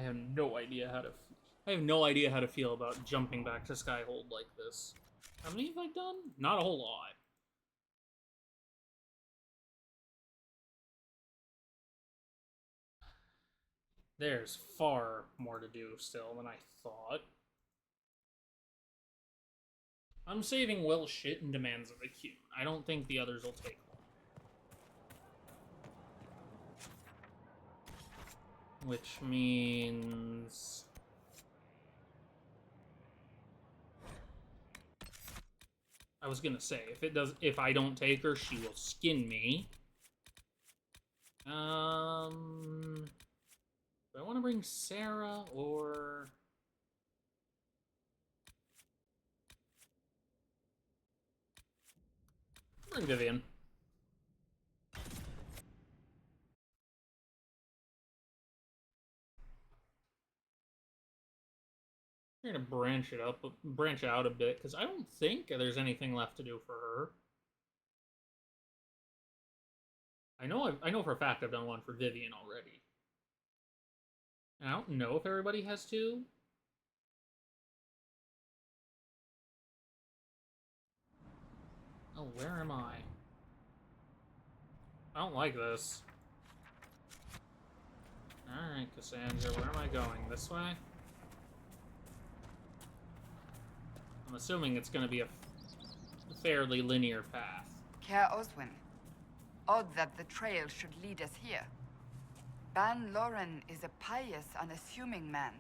have no idea how to... I have no idea how to feel about jumping back to Skyhold like this. How many have I done? Not a whole lot. There's far more to do still than I thought. I'm saving Will shit and demands of a queue. I don't think the others will take long. Which means... I was gonna say, if I don't take her, she will skin me. Do I want to bring Sarah or... Bring Vivian. We're gonna branch out a bit, because I don't think there's anything left to do for her. I know for a fact I've done one for Vivian already. And I don't know if everybody has two. Oh, where am I? I don't like this. Alright, Cassandra, where am I going? This way? I'm assuming it's going to be a fairly linear path. Care Oswin. Odd that the trail should lead us here. Ban Loren is a pious, unassuming man.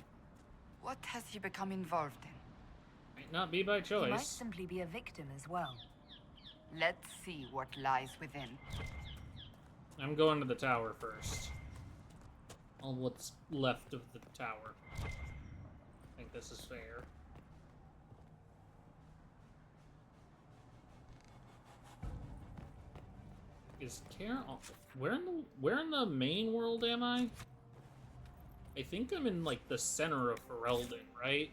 What has he become involved in? Might not be by choice. He might simply be a victim as well. Let's see what lies within. I'm going to the tower first. All what's left of the tower. I think this is fair. Is Care... Where in the main world am I? I think I'm in, like, the center of Ferelden, right?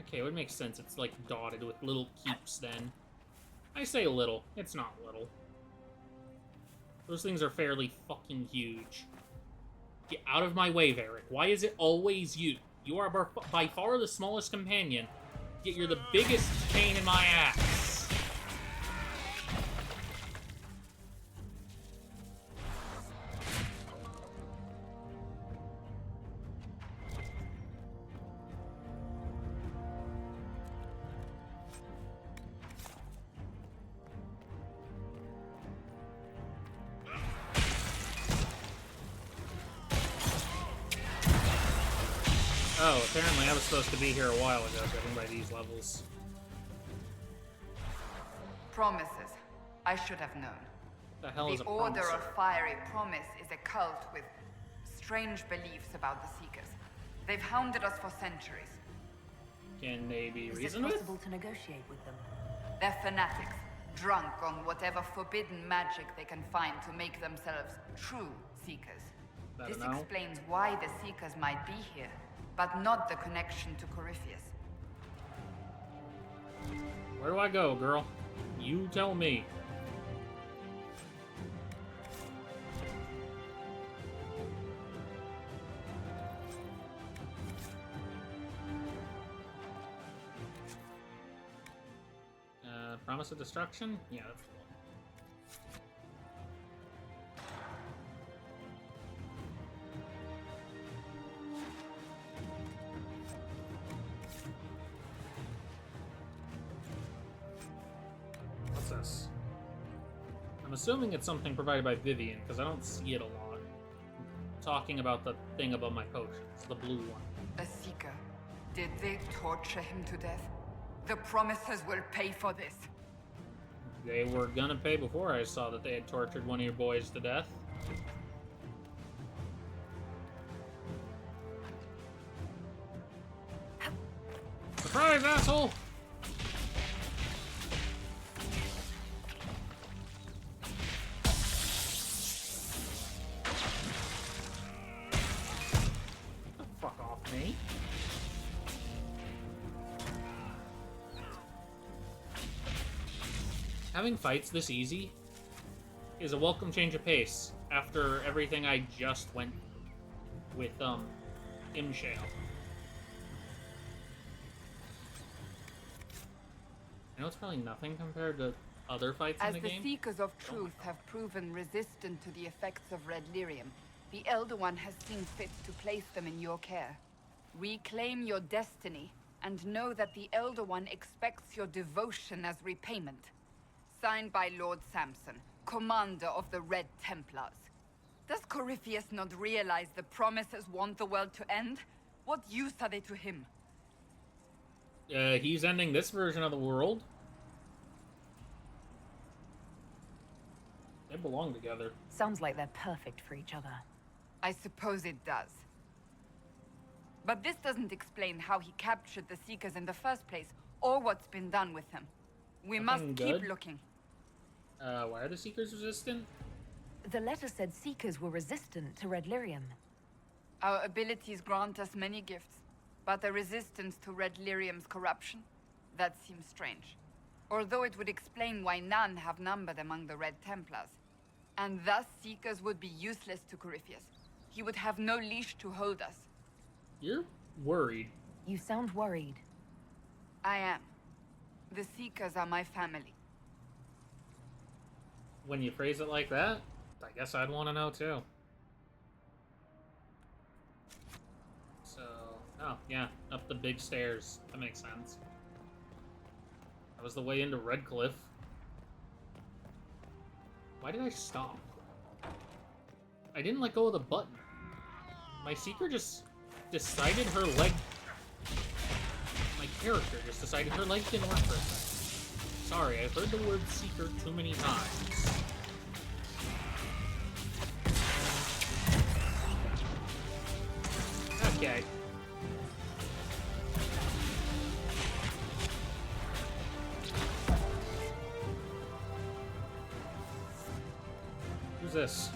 Okay, it would make sense. It's, like, dotted with little keeps, then. I say little. It's not little. Those things are fairly fucking huge. Get out of my way, Varric. Why is it always you? You are by far the smallest companion, yet you're the biggest pain in my ass. Oh, apparently I was supposed to be here a while ago, judging by these levels. Promises. I should have known. What the hell is a The Order promiser? of Fiery Promise is a cult with strange beliefs about the Seekers. They've hounded us for centuries. Can they be Is it reasoned with? possible to negotiate with them? They're fanatics, drunk on whatever forbidden magic they can find to make themselves true Seekers. I This don't know. explains why the Seekers might be here, but not the connection to Corypheus. Where do I go, girl? You tell me. Promise of destruction? Yeah, that's the one. What's this? I'm assuming it's something provided by Vivian, because I don't see it a lot. I'm talking about the thing above my potions, the blue one. A Seeker. Did they torture him to death? The Promisers will pay for this. They were gonna pay before I saw that they had tortured one of your boys to death. Surprise, asshole! The fuck off me. Having fights this easy is a welcome change of pace after everything I just went through with Imshale. I know it's probably nothing compared to other fights in As the the game. Seekers of Truth have proven resistant to the effects of Red Lyrium, the Elder One has seen fit to place them in your care. Reclaim your destiny, and know that the Elder One expects your devotion as repayment. Signed by Lord Samson, Commander of the Red Templars. Does Corypheus not realize the promises want the world to end? What use are they to him? He's ending this version of the world. They belong together. Sounds like they're perfect for each other. I suppose it does. But this doesn't explain how he captured the Seekers in the first place, or what's been done with them. We must Nothing keep good? looking. Why are the Seekers resistant? The letter said Seekers were resistant to Red Lyrium. Our abilities grant us many gifts, but a resistance to Red Lyrium's corruption? That seems strange. Although it would explain why none have numbered among the Red Templars. And thus Seekers would be useless to Corypheus. He would have no leash to hold us. You're worried. You sound worried. I am. The Seekers are my family. When you phrase it like that, I guess I'd want to know too. So, oh, yeah, up the big stairs. That makes sense. That was the way into Redcliffe. Why did I stop? I didn't let go of the button. My Seeker just decided her leg... My character just decided her leg didn't work for a second. Sorry, I've heard the word Seeker too many times. Okay. Who's this?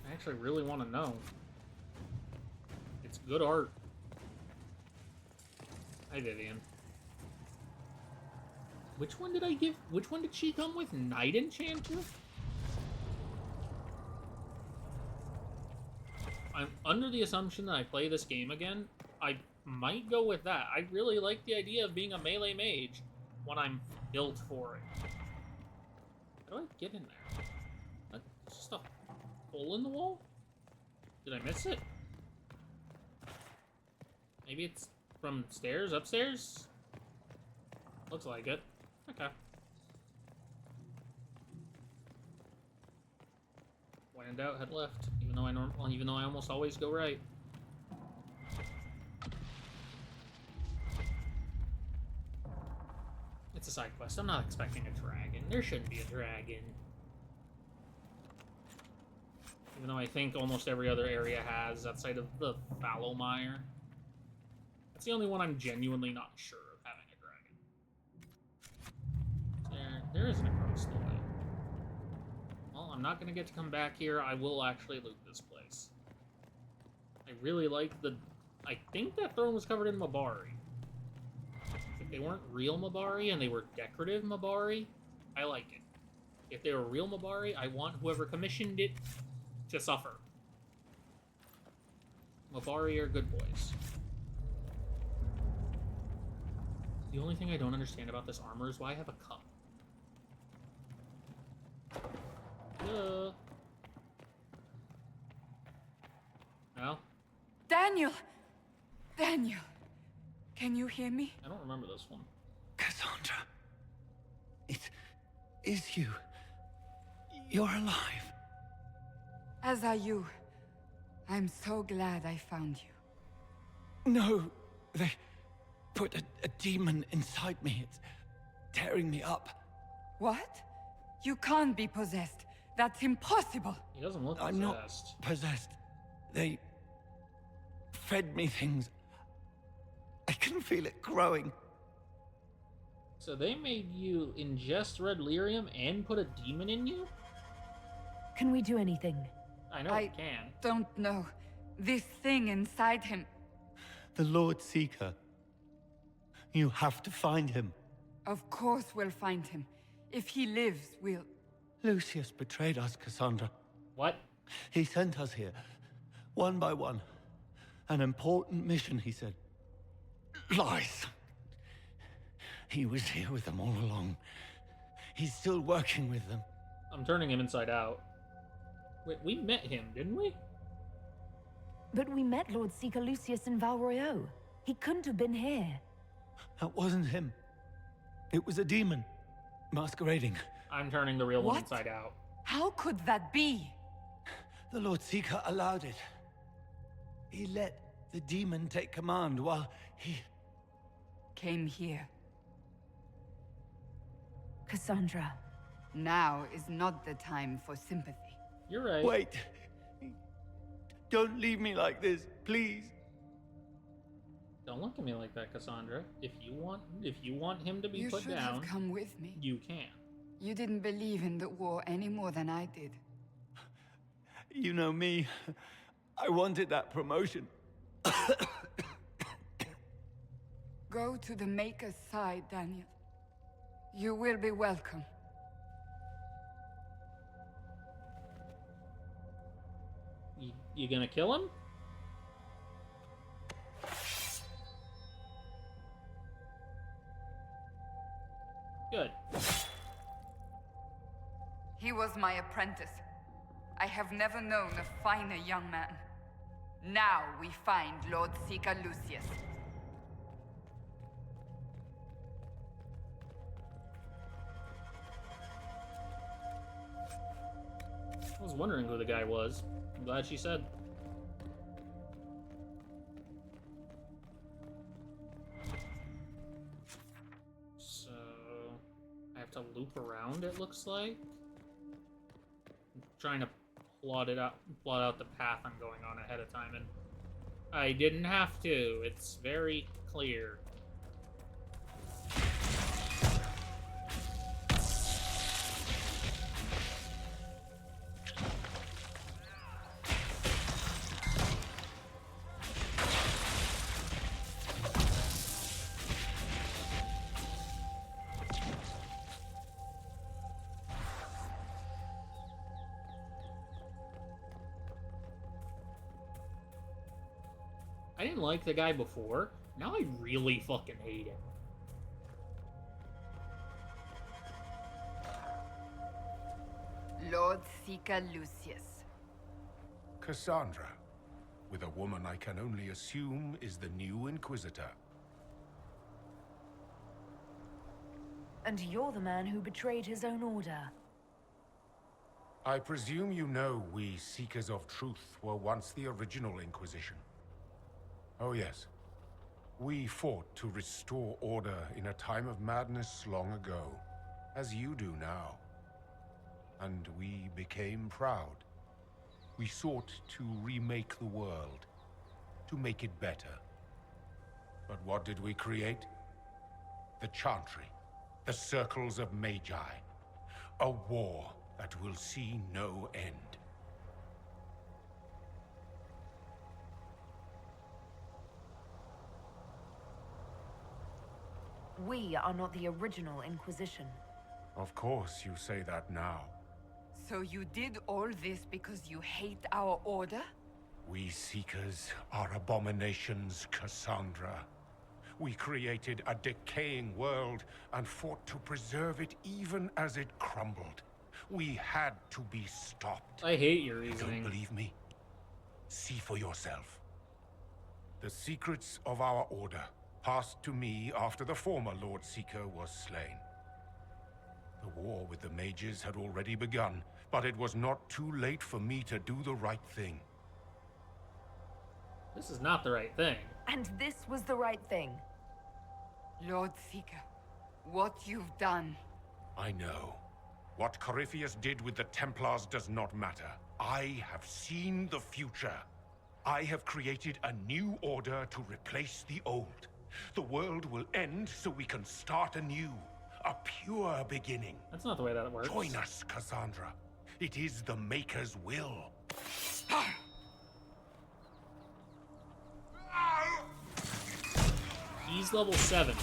I actually really want to know. It's good art. Hi, Vivian. Which one did I give? Which one did she come with? Night Enchanter? I'm under the assumption that I play this game again. I might go with that. I really like the idea of being a melee mage when I'm built for it. How do I get in there? That's just a hole in the wall? Did I miss it? Maybe it's from stairs, upstairs? Looks like it. Okay. When in doubt, head left. Even though I almost always go right. It's a side quest. I'm not expecting a dragon. There shouldn't be a dragon. Even though I think almost every other area has, outside of the Fallowmire. That's the only one I'm genuinely not sure of having a dragon. There isn't across the way. Well, I'm not going to get to come back here. I will actually loot this place. I really like the... I think that throne was covered in Mabari. If they weren't real Mabari and they were decorative Mabari, I like it. If they were real Mabari, I want whoever commissioned it to suffer. Mabari are good boys. The only thing I don't understand about this armor is why I have a cup. No? Daniel! Daniel! Can you hear me? I don't remember this one. Cassandra. It is you. You're alive. As are you. I'm so glad I found you. No, they put a demon inside me. It's tearing me up. What? You can't be possessed. That's impossible. He doesn't look I'm not possessed. possessed. They fed me things. I can feel it growing. So they made you ingest red lyrium and put a demon in you? Can we do anything? I know you can. Don't know. This thing inside him. The Lord Seeker. You have to find him. Of course we'll find him. If he lives, we'll... Lucius betrayed us, Cassandra. What? He sent us here, one by one. An important mission, he said. Lies. He was here with them all along. He's still working with them. I'm turning him inside out. Wait, we met him, didn't we? But we met Lord Seeker Lucius in Val Royeaux. He couldn't have been here. That wasn't him. It was a demon, masquerading. I'm turning the real one What? inside out. How could that be? The Lord Seeker allowed it. He let the demon take command while he... Came here. Cassandra. Now is not the time for sympathy. You're right. Wait. Don't leave me like this, please. Don't look at me like that, Cassandra. If you want him to be You put should down, have come with me. you can. You didn't believe in the war any more than I did. You know me. I wanted that promotion. Go to the Maker's side, Daniel. You will be welcome. You gonna kill him? Good. He was my apprentice. I have never known a finer young man. Now we find Lord Seeker Lucius. I was wondering who the guy was. I'm glad she said. So I have to loop around, it looks like. I'm trying to plot out the path I'm going on ahead of time, and I didn't have to. It's very clear. I didn't like the guy before. Now I really fucking hate him. Lord Seeker Lucius. Cassandra, with a woman I can only assume is the new Inquisitor. And you're the man who betrayed his own order. I presume you know we Seekers of Truth were once the original Inquisition. Oh yes. We fought to restore order in a time of madness long ago, as you do now. And we became proud. We sought to remake the world, to make it better. But what did we create? The Chantry, the Circles of Magi. A war that will see no end. We are not the original Inquisition. Of course you say that now. So you did all this because you hate our order? We Seekers are abominations, Cassandra. We created a decaying world and fought to preserve it even as it crumbled. We had to be stopped. I hate your You reasoning. don't believe me? See for yourself. The secrets of our order passed to me after the former Lord Seeker was slain. The war with the mages had already begun, but it was not too late for me to do the right thing. This is not the right thing. And this was the right thing. Lord Seeker, what you've done. I know. What Corypheus did with the Templars does not matter. I have seen the future. I have created a new order to replace the old. The world will end so we can start anew. A pure beginning. That's not the way that works. Join us, Cassandra. It is the Maker's will. He's level 7.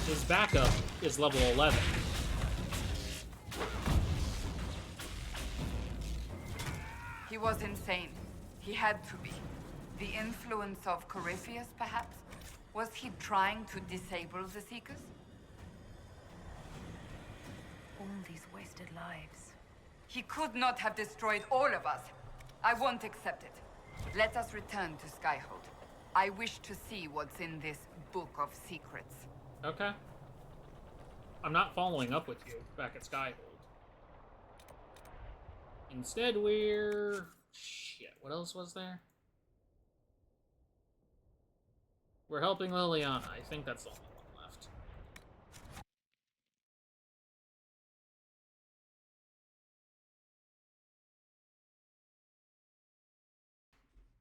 His backup is level 11. He was insane. He had to be. The influence of Corypheus, perhaps? Was he trying to disable the Seekers? All these wasted lives. He could not have destroyed all of us. I won't accept it. Let us return to Skyhold. I wish to see what's in this book of secrets. Okay. I'm not following up with you back at Skyhold. Instead, we're... Shit, what else was there? We're helping Liliana. I think that's the only one left.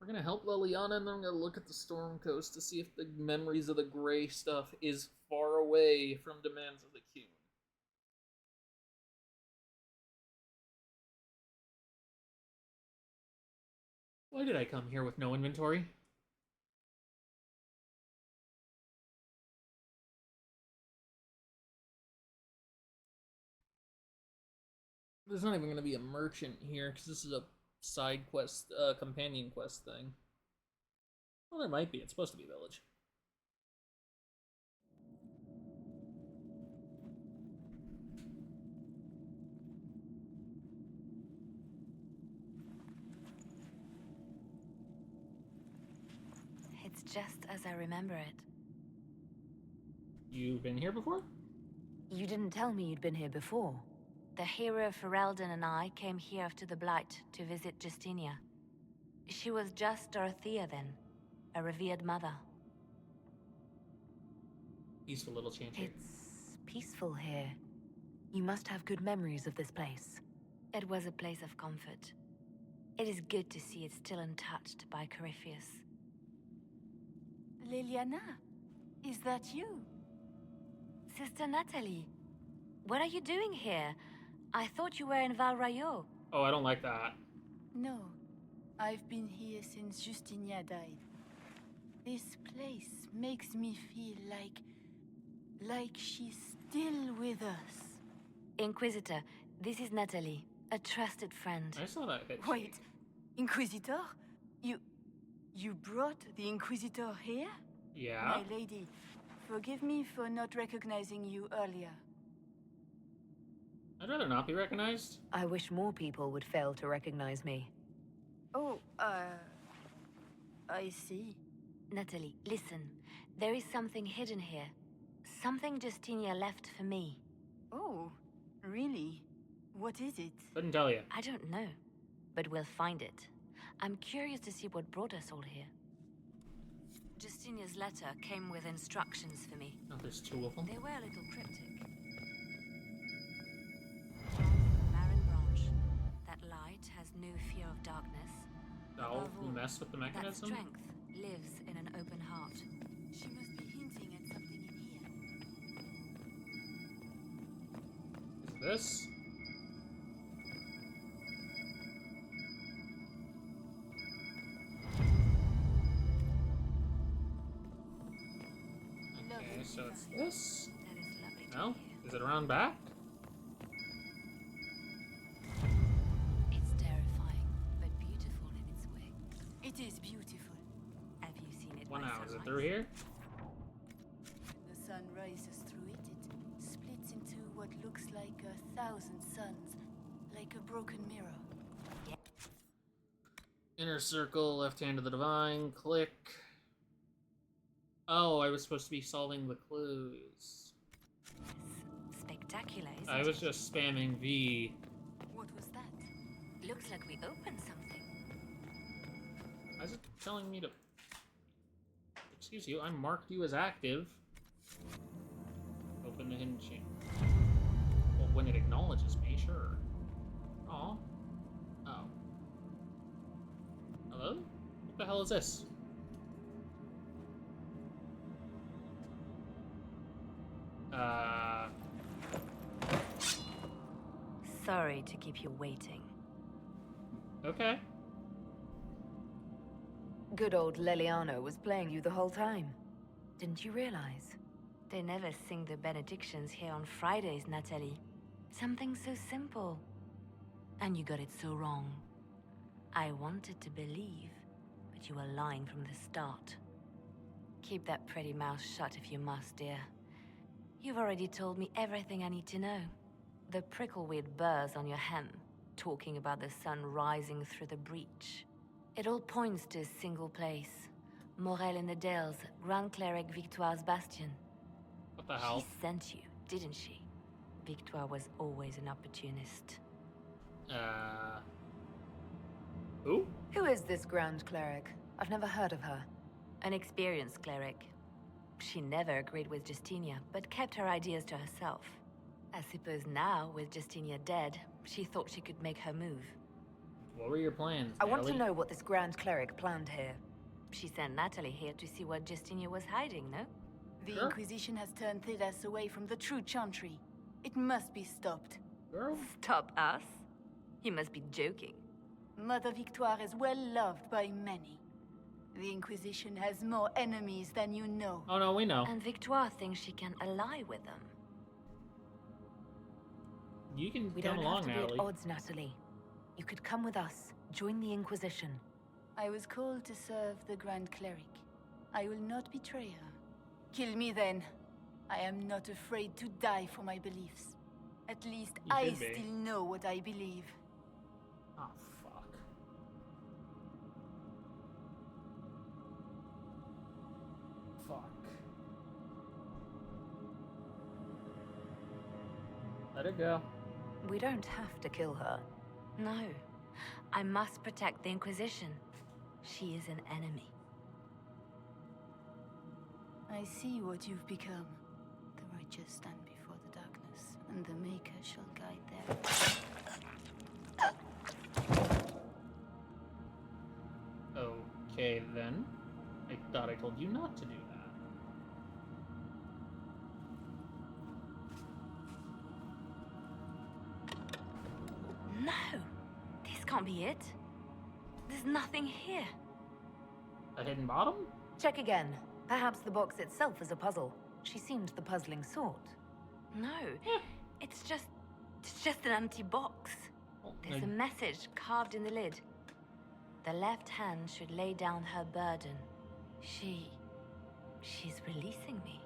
We're gonna help Liliana, and then I'm gonna look at the Storm Coast to see if the memories of the Grey stuff is far away from demands of the Qun. Why did I come here with no inventory? There's not even going to be a merchant here, because this is a side quest, companion quest thing. Well, there might be. It's supposed to be a village. It's just as I remember it. You've been here before? You didn't tell me you'd been here before. The hero Ferelden and I came here after the Blight to visit Justinia. She was just Dorothea then, a revered mother. Peaceful little chantry. It's peaceful here. You must have good memories of this place. It was a place of comfort. It is good to see it still untouched by Corypheus. Liliana, is that you? Sister Natalie, what are you doing here? I thought you were in Val Rayo. Oh, I don't like that. No, I've been here since Justinia died. This place makes me feel like she's still with us. Inquisitor, this is Natalie, a trusted friend. I saw that hit. Wait, Inquisitor? You brought the Inquisitor here? Yeah? My lady, forgive me for not recognizing you earlier. I'd rather not be recognized. I wish more people would fail to recognize me. Oh, I see. Natalie, listen. There is something hidden here. Something Justinia left for me. Oh, really? What is it? Couldn't tell you. I don't know, but we'll find it. I'm curious to see what brought us all here. Justinia's letter came with instructions for me. Oh, there's two of them. They were a little cryptic. Baron Branch, that light has no fear of darkness. Oh, Above we all, messed with the that mechanism? strength lives in an open heart. She must be hinting at something in here. Is this? Okay, so it's this? That is lovely to No? hear. Is it around back? It's terrifying, but beautiful in its way. It is beautiful. Have you seen it? Well, by now, is it sunrise? through here? The sun rises through it. It splits into what looks like 1,000 suns, like a broken mirror. Inner circle, left hand of the divine, click. Oh, I was supposed to be solving the clues. Spectacular, isn't I was it? just spamming V. What was that? Looks like we opened something. Why is it telling me to... Excuse you, I marked you as active. Open the hidden chamber. Well, when it acknowledges me, sure. Aw. Oh. Hello? What the hell is this? Sorry to keep you waiting. Okay. Good old Leliano was playing you the whole time. Didn't you realize? They never sing the benedictions here on Fridays, Natalie. Something so simple. And you got it so wrong. I wanted to believe, but you were lying from the start. Keep that pretty mouth shut if you must, dear. You've already told me everything I need to know. The prickleweed burrs on your hem, talking about the sun rising through the breach. It all points to a single place. Morel in the Dales, Grand Cleric Victoire's bastion. What the hell? She sent you, didn't she? Victoire was always an opportunist. Who? Who is this Grand Cleric? I've never heard of her. An experienced cleric. She never agreed with Justinia, but kept her ideas to herself. I suppose now, with Justinia dead, she thought she could make her move. What were your plans, I want to Natalie? know what this Grand Cleric planned here. She sent Natalie here to see what Justinia was hiding, no? The Sure. Inquisition has turned Thedas away from the true chantry. It must be stopped. Girl? Stop us? You must be joking. Mother Victoire is well loved by many. The Inquisition has more enemies than you know. Oh no, we know. And Victoire thinks she can ally with them. You can We come don't along, have to be Natalie. at odds, Natalie. You could come with us, join the Inquisition. I was called to serve the Grand Cleric. I will not betray her. Kill me then. I am not afraid to die for my beliefs. At least You I should be. still know what I believe. Oh, fuck. Fuck. Let her go. We don't have to kill her. No. I must protect the Inquisition. She is an enemy. I see what you've become. The righteous stand before the darkness, and the Maker shall guide them. Okay, then. I thought I told you not to do that. No! This can't be it. There's nothing here. A hidden bottom? Check again. Perhaps the box itself is a puzzle. She seemed the puzzling sort. No. It's just an empty box. Oh, There's a message carved in the lid. The left hand should lay down her burden. She's releasing me.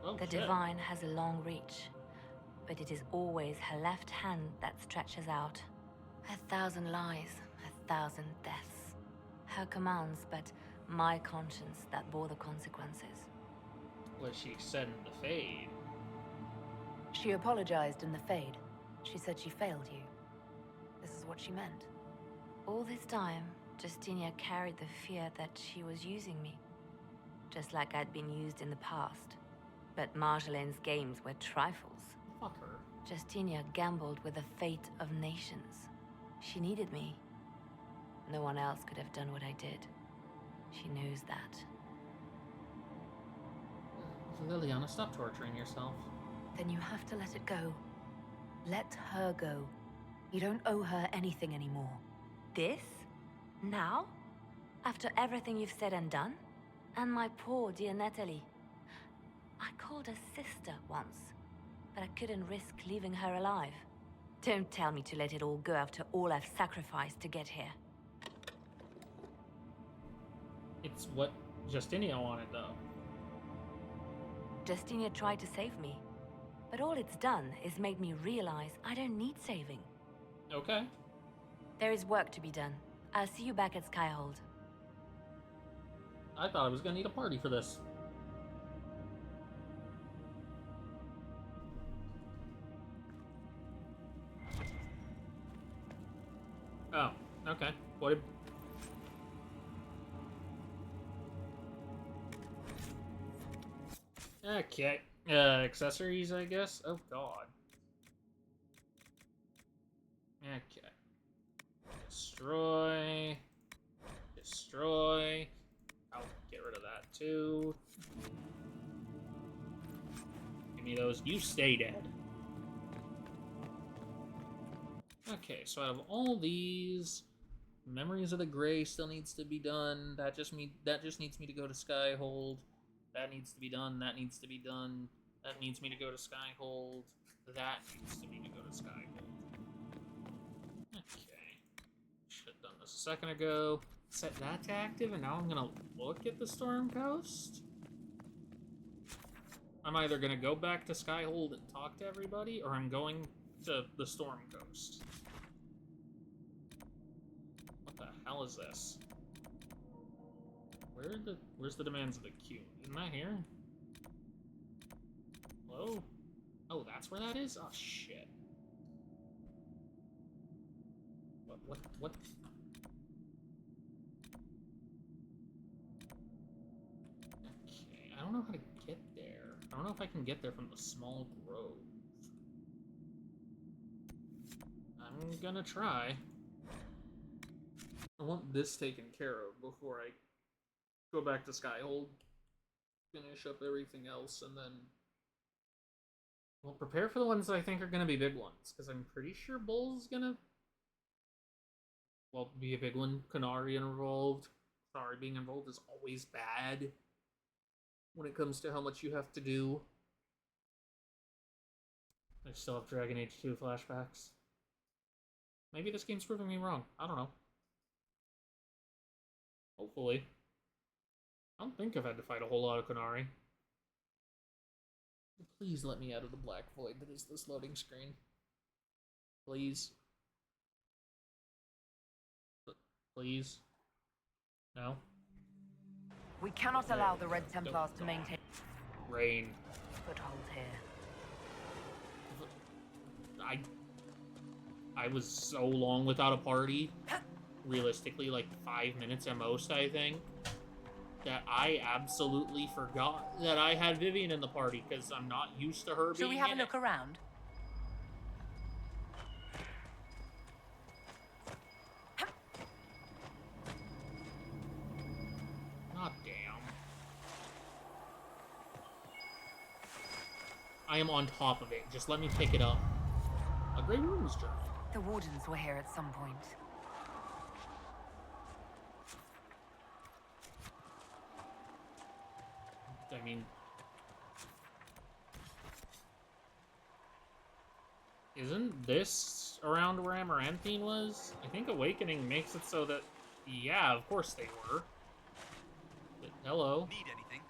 oh, The shit. divine has a long reach, but it is always her left hand that stretches out. 1,000 lies, 1,000 deaths. Her commands, but my conscience that bore the consequences. What she said in the Fade. She apologized in the Fade. She said she failed you. This is what she meant. All this time, Justinia carried the fear that she was using me, just like I'd been used in the past. But Marjolaine's games were trifles. Fuck her. Justinia gambled with the fate of nations. She needed me. No one else could have done what I did. She knows that. Liliana, stop torturing yourself. Then you have to let it go. Let her go. You don't owe her anything anymore. This? Now? After everything you've said and done? And my poor dear Natalie. I called her sister once, but I couldn't risk leaving her alive. Don't tell me to let it all go after all I've sacrificed to get here. It's what Justinia wanted, though. Justinia tried to save me, but all it's done is made me realize I don't need saving. Okay. There is work to be done. I'll see you back at Skyhold. I thought I was gonna need a party for this. Oh, okay. What did... Okay. Accessories, I guess? Oh, God. Okay. Destroy. Destroy. I'll get rid of that, too. Give me those. You stay dead. Okay, so out of all these, Memories of the Grey still needs to be done. That just needs me to go to Skyhold. That needs to be done. That needs to be done. That needs me to go to Skyhold. That needs to me to go to Skyhold. Okay. Should have done this a second ago. Set that to active, and now I'm gonna look at the Storm Coast? I'm either gonna go back to Skyhold and talk to everybody, or I'm going to the Storm Coast. What the hell is this? Where's the demands of the queue? Isn't that here? Hello? Oh, that's where that is? Oh, shit. What? Okay, I don't know how to get there. I don't know if I can get there from the small grove. I'm gonna try. I want this taken care of before I go back to Skyhold, finish up everything else, and then... Well, prepare for the ones that I think are gonna be big ones, because I'm pretty sure Bull's gonna... Well, be a big one. Qunari involved. Sorry, being involved is always bad when it comes to how much you have to do. I still have Dragon Age 2 flashbacks. Maybe this game's proving me wrong. I don't know. Hopefully. I don't think I've had to fight a whole lot of Qunari. Please let me out of the black void that is this loading screen. Please. Please. No? We cannot allow the Red Templars to maintain Rain. foothold here. I was so long without a party, realistically like 5 minutes at most, I think, that I absolutely forgot that I had Vivian in the party because I'm not used to her being in it. Shall we have a look around? God damn. I am on top of it. Just let me pick it up. A Grey Runes journal. The Wardens were here at some point. I mean... Isn't this around where Amaranthine was? I think Awakening makes it so that... Yeah, of course they were. But, hello. Need anything?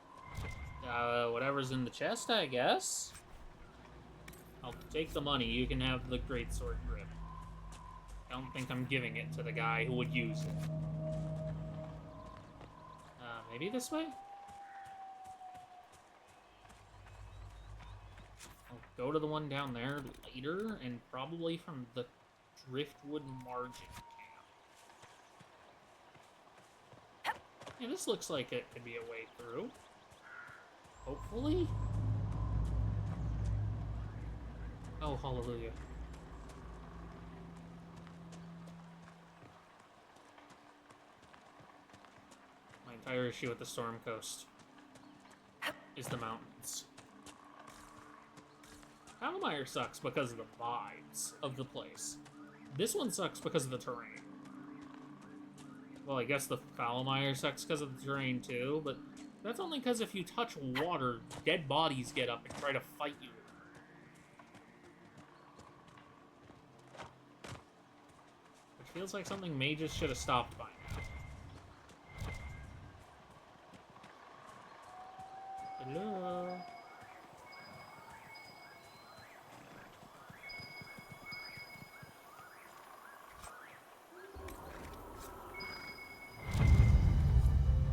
Whatever's in the chest, I guess. I'll take the money. You can have the greatsword grip. I don't think I'm giving it to the guy who would use it. Maybe this way? I'll go to the one down there later, and probably from the Driftwood Margin camp. Yeah, this looks like it could be a way through. Hopefully? Oh, hallelujah. My entire issue with the Storm Coast is the mountains. Palomire sucks because of the vibes of the place. This one sucks because of the terrain. Well, I guess the Palomire sucks because of the terrain too, but that's only because if you touch water, dead bodies get up and try to fight you. Which feels like something mages should have stopped by now. Hello?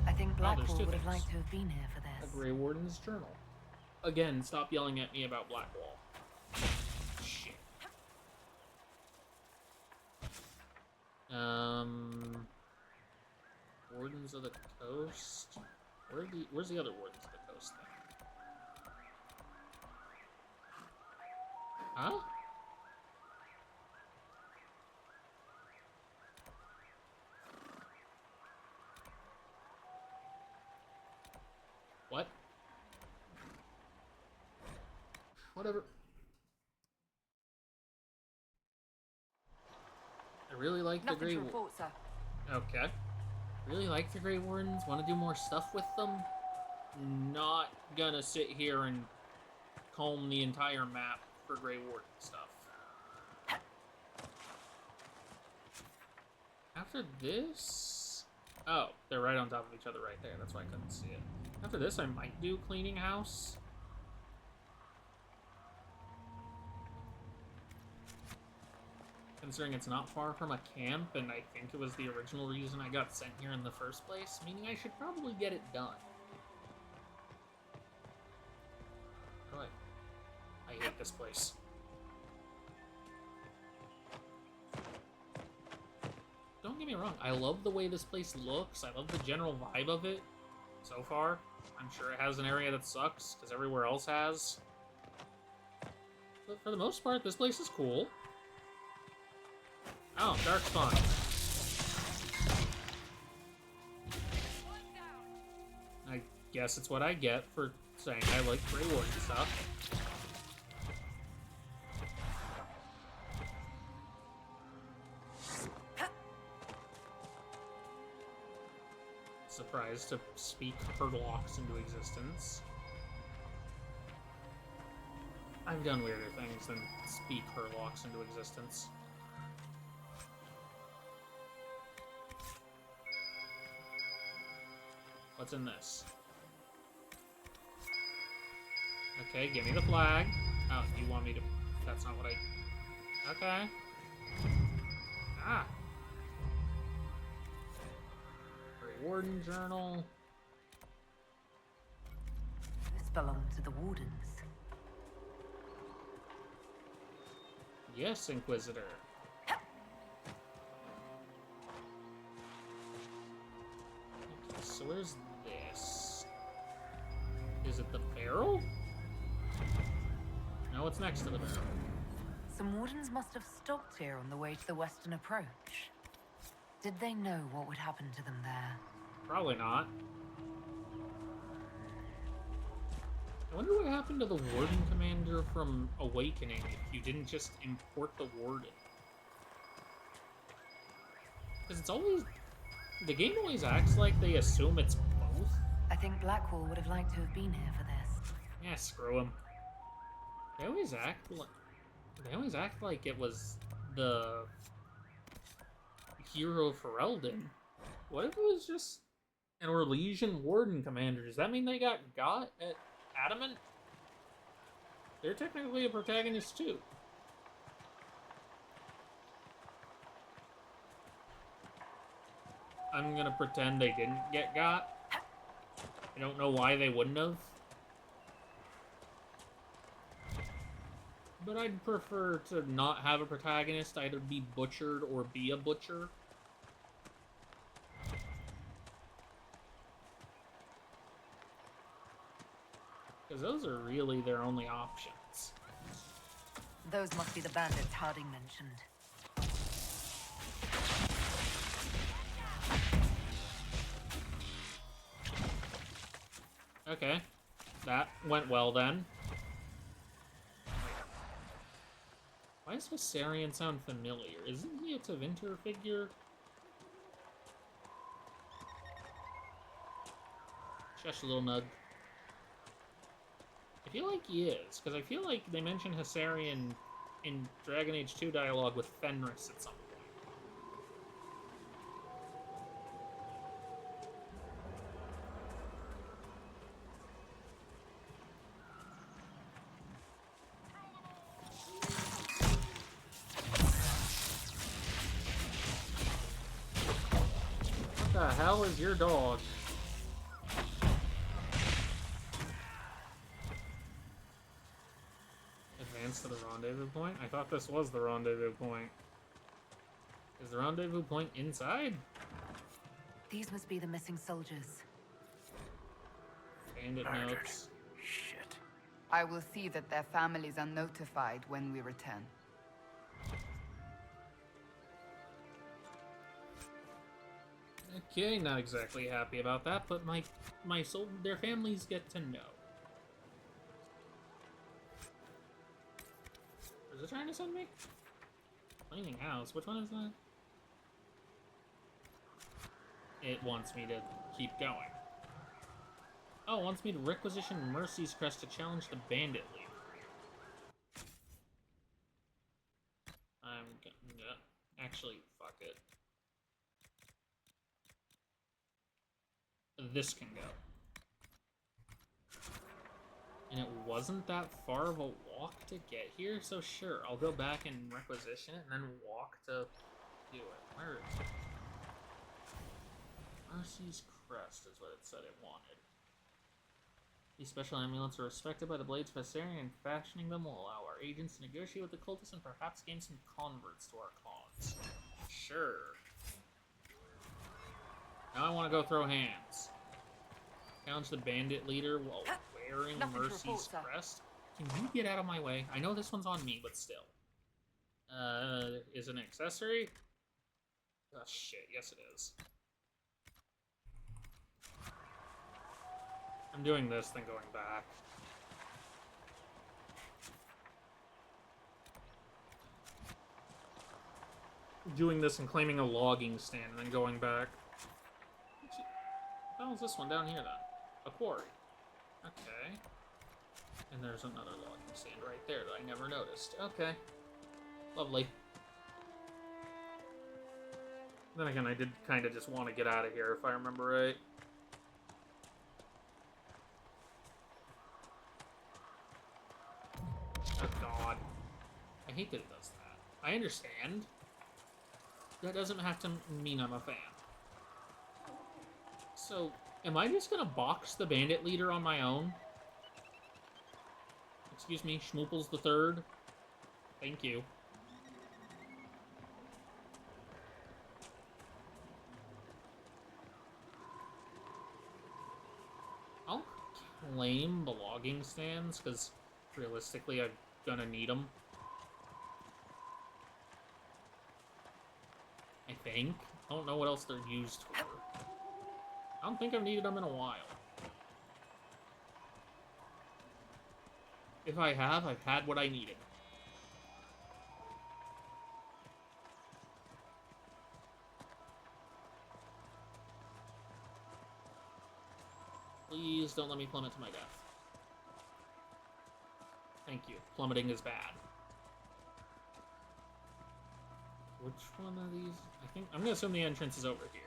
I think there's Blackwall two would have things. liked to have been here for A this. Grey Warden's journal. Again, stop yelling at me about Blackwall. Shit. Wardens of the Coast. Where's the other Wardens of the Coast then? Huh? What? Whatever. I really like the Nothing Grey to Wardens. report, sir. Okay. Really like the Grey Wardens. Want to do more stuff with them. not gonna sit here and comb the entire map for Grey Warden stuff. After this... Oh, they're right on top of each other right there. That's why I couldn't see it. After this, I might do Cleaning House. Considering it's not far from a camp, and I think it was the original reason I got sent here in the first place, meaning I should probably get it done. Right. I hate this place. Don't get me wrong, I love the way this place looks. I love the general vibe of it so far. I'm sure it has an area that sucks, because everywhere else has. But for the most part, this place is cool. Oh, dark spawn. I guess it's what I get for saying I like Grey Warden stuff. Surprised to speak Herdlocks into existence. I've done weirder things than speak Herdlocks into existence. What's in this? Okay, give me the flag. Oh, you want me to... That's not what I... Okay. Ah! Grey Warden Journal. This belonged to the Wardens. Yes, Inquisitor. Okay, so where's this? Is it the barrel? No, it's next to the barrel. Some Wardens must have stopped here on the way to the western approach. Did they know what would happen to them there? Probably not. I wonder what happened to the Warden Commander from Awakening if you didn't just import the Warden. Because it's always... The game always acts like they assume it's both. I think Blackwall would have liked to have been here for this. Yeah, screw them. They always act like... They always act like it was the... hero for Eldon. What if it was just an Orlesian Warden Commander? Does that mean they got at Adamant? They're technically a protagonist too. I'm gonna pretend they didn't get got. I don't know why they wouldn't have. But I'd prefer to not have a protagonist either be butchered or be a butcher. Because those are really their only options. Those must be the bandits Harding mentioned. Okay. That went well then. Why does Viserion sound familiar? Isn't he a Tevinter figure? Shush, little nug. I feel like he is, because I feel like they mentioned Viserion in Dragon Age 2 dialogue with Fenris at some point. What the hell is your dog? To the rendezvous point? I thought this was the rendezvous point. Is the rendezvous point inside? These must be the missing soldiers. Bandit notes. Shit. I will see that their families are notified when we return. Okay, not exactly happy about that, but their families get to know. Is it trying to send me? Cleaning house. Which one is that? It wants me to keep going. Oh, wants me to requisition Mercy's Crest to challenge the bandit leader. I'm gonna... Actually, fuck it. This can go. And it wasn't that far of a walk to get here, so sure, I'll go back and requisition it and then walk to do it. Where is it? Mercy's Crest is what it said it wanted. These special amulets are respected by the Blades Passerian, and fashioning them will allow our agents to negotiate with the cultists and perhaps gain some converts to our cause. Sure. Now I want to go throw hands. Challenge the bandit leader while wearing Mercy's Crest. Can you get out of my way? I know this one's on me, but still. Is it an accessory? Oh shit, yes it is. I'm doing this, then going back. Doing this and claiming a logging stand, and then going back. What the hell is this one down here, then? A quarry. Okay. And there's another logging stand right there that I never noticed. Okay. Lovely. Then again, I did kind of just want to get out of here, if I remember right. Oh god. I hate that it does that. I understand. That doesn't have to mean I'm a fan. So, am I just gonna box the bandit leader on my own? Excuse me, Schmooples the Third? Thank you. I'll claim the logging stands, because realistically I'm gonna need them. I think. I don't know what else they're used for. I don't think I've needed them in a while. If I have, I've had what I needed. Please don't let me plummet to my death. Thank you. Plummeting is bad. Which one are these? I think I'm gonna assume the entrance is over here.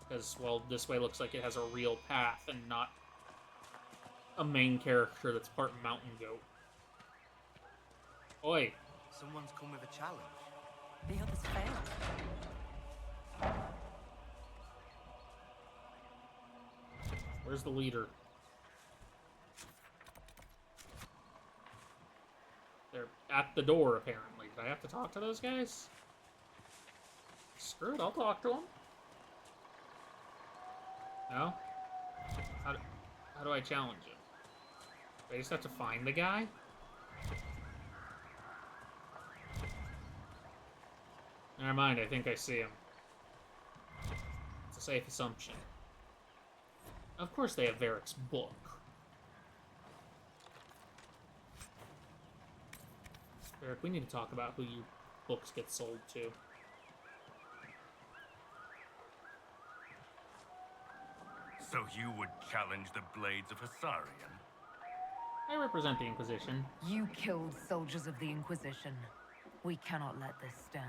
Because, well, this way looks like it has a real path and not a main character that's part mountain goat. Oi. Someone's come with a challenge. The others failed. Where's the leader? They're at the door, apparently. Did I have to talk to those guys? Screw it, I'll talk to them. No? How do I challenge him? Do I just have to find the guy? Never mind, I think I see him. It's a safe assumption. Of course they have Varric's book. Varric, we need to talk about who your books get sold to. So you would challenge the Blades of Hessarian? I represent the Inquisition. You killed soldiers of the Inquisition. We cannot let this stand.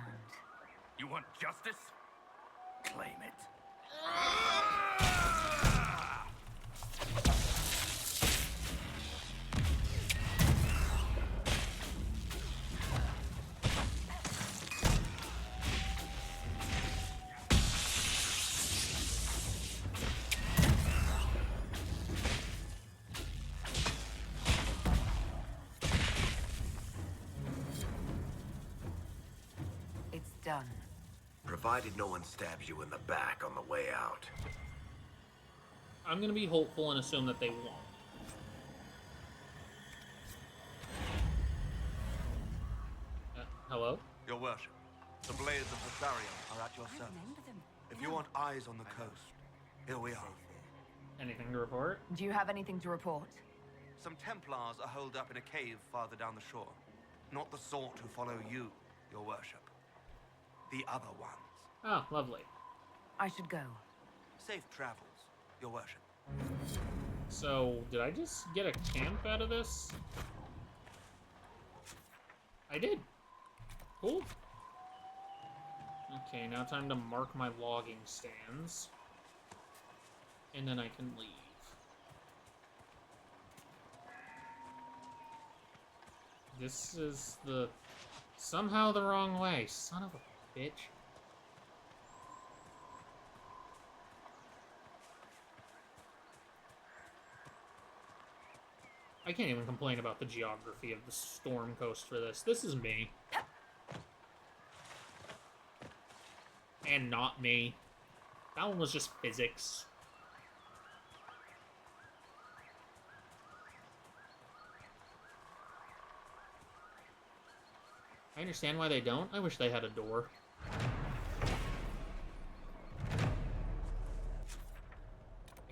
You want justice? Claim it. It's done. Provided no one stabs you in the back on the way out. I'm gonna be hopeful and assume that they won't. Hello? Your worship, the Blades of Hessarian are at your service. If you want eyes on the coast, here we are. Anything to report? Do you have anything to report? Some Templars are holed up in a cave farther down the shore. Not the sort who follow you, your worship. The other ones. Oh, lovely. I should go. Safe travels, your worship. So, did I just get a camp out of this? I did. Cool. Okay, now time to mark my logging stands. And then I can leave. This is the... somehow the wrong way. Son of a bitch. I can't even complain about the geography of the Storm Coast for this. This is me. And not me. That one was just physics. I understand why they don't. I wish they had a door.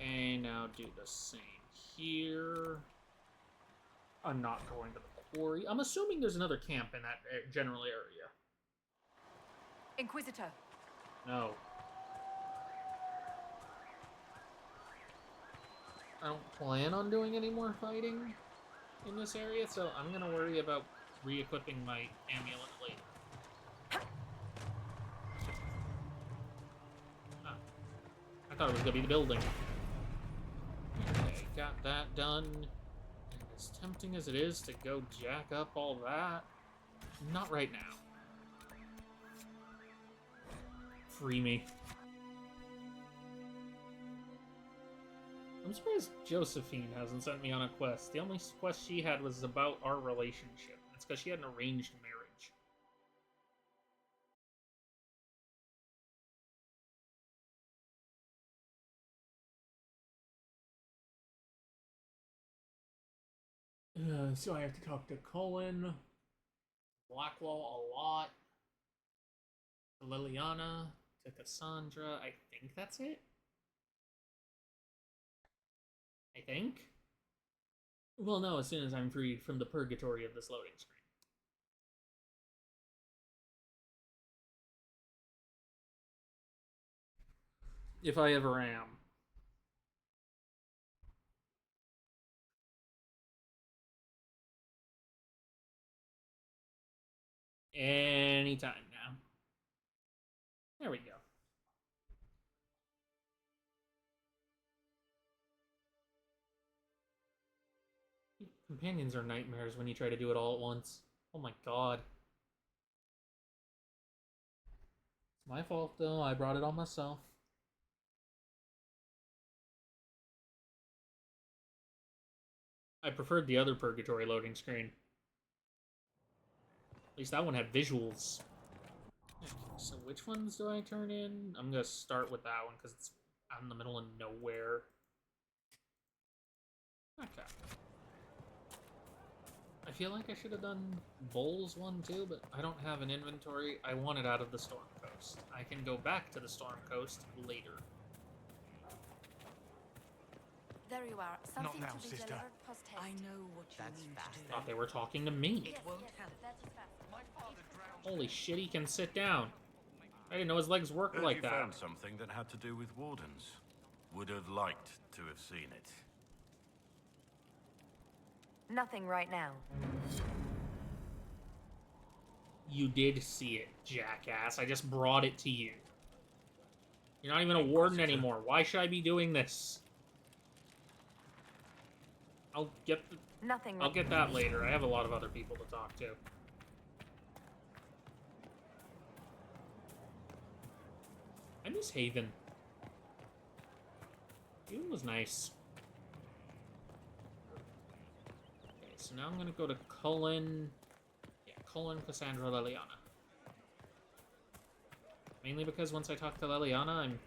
And now do the same here. I'm not going to the quarry. I'm assuming there's another camp in that general area. Inquisitor. No. I don't plan on doing any more fighting in this area, so I'm going to worry about re-equipping my amulet later. Ah. I thought it was going to be the building. Okay, got that done. And as tempting as it is to go jack up all that, not right now. Free me. I'm surprised Josephine hasn't sent me on a quest. The only quest she had was about our relationship. It's because she had an arranged marriage. So I have to talk to Cullen, Blackwall a lot, to Liliana, to Cassandra. I think that's it. I think? Well, no, as soon as I'm free from the purgatory of this loading screen. If I ever am. Anytime now. There we go. Companions are nightmares when you try to do it all at once. Oh my god. It's my fault though, I brought it on myself. I preferred the other Purgatory loading screen. At least that one had visuals. Okay, so which ones do I turn in? I'm gonna start with that one because it's out in the middle of nowhere. Okay. I feel like I should have done Bowls one too, but I don't have an inventory. I want it out of the Storm Coast. I can go back to the Storm Coast later. There you are. Something Not now, to be sister. delivered post haste. I know what you mean to do. Thought they were talking to me. It won't help. That is fast. Holy shit, he can sit down. I didn't know his legs worked Heard like you that. found something that had to do with wardens. Would have liked to have seen it. Nothing right now. You did see it, jackass. I just brought it to you. You're not even a warden anymore. Why should I be doing this? I'll get that later. I have a lot of other people to talk to. I miss Haven. Haven was nice. Okay, so now I'm gonna go to Cullen. Yeah, Cullen, Cassandra, Liliana. Mainly because once I talk to Liliana, I'm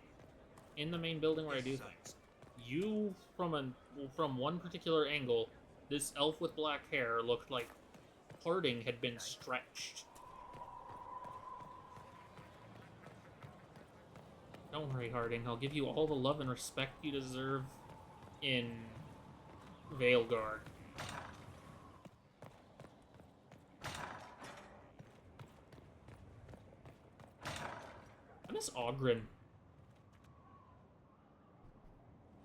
in the main building where I do things. You, from one particular angle, this elf with black hair looked like Harding had been stretched. Don't worry, Harding. I'll give you all the love and respect you deserve in Veilguard. I miss Ogren.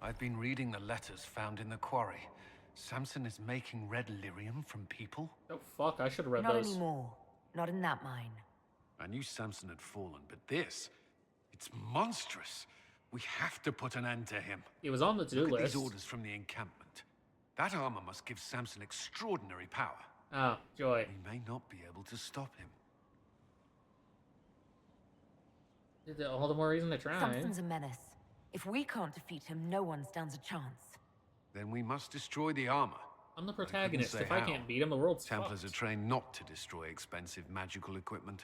I I've been reading the letters found in the quarry. Samson is making red lyrium from people? Oh fuck, I should have read Not those. anymore. Not in that mine. I knew Samson had fallen, but this... it's monstrous. We have to put an end to him. It was on the to-do Look at list. these orders from the encampment. That armor must give Samson extraordinary power. Ah, joy. We may not be able to stop him. All the more reason to try. Samson's a menace. If we can't defeat him, no one stands a chance. Then we must destroy the armor. I'm the I couldn't protagonist. say If I how. can't beat him, the world's Templars are fucked. trained not to destroy expensive magical equipment.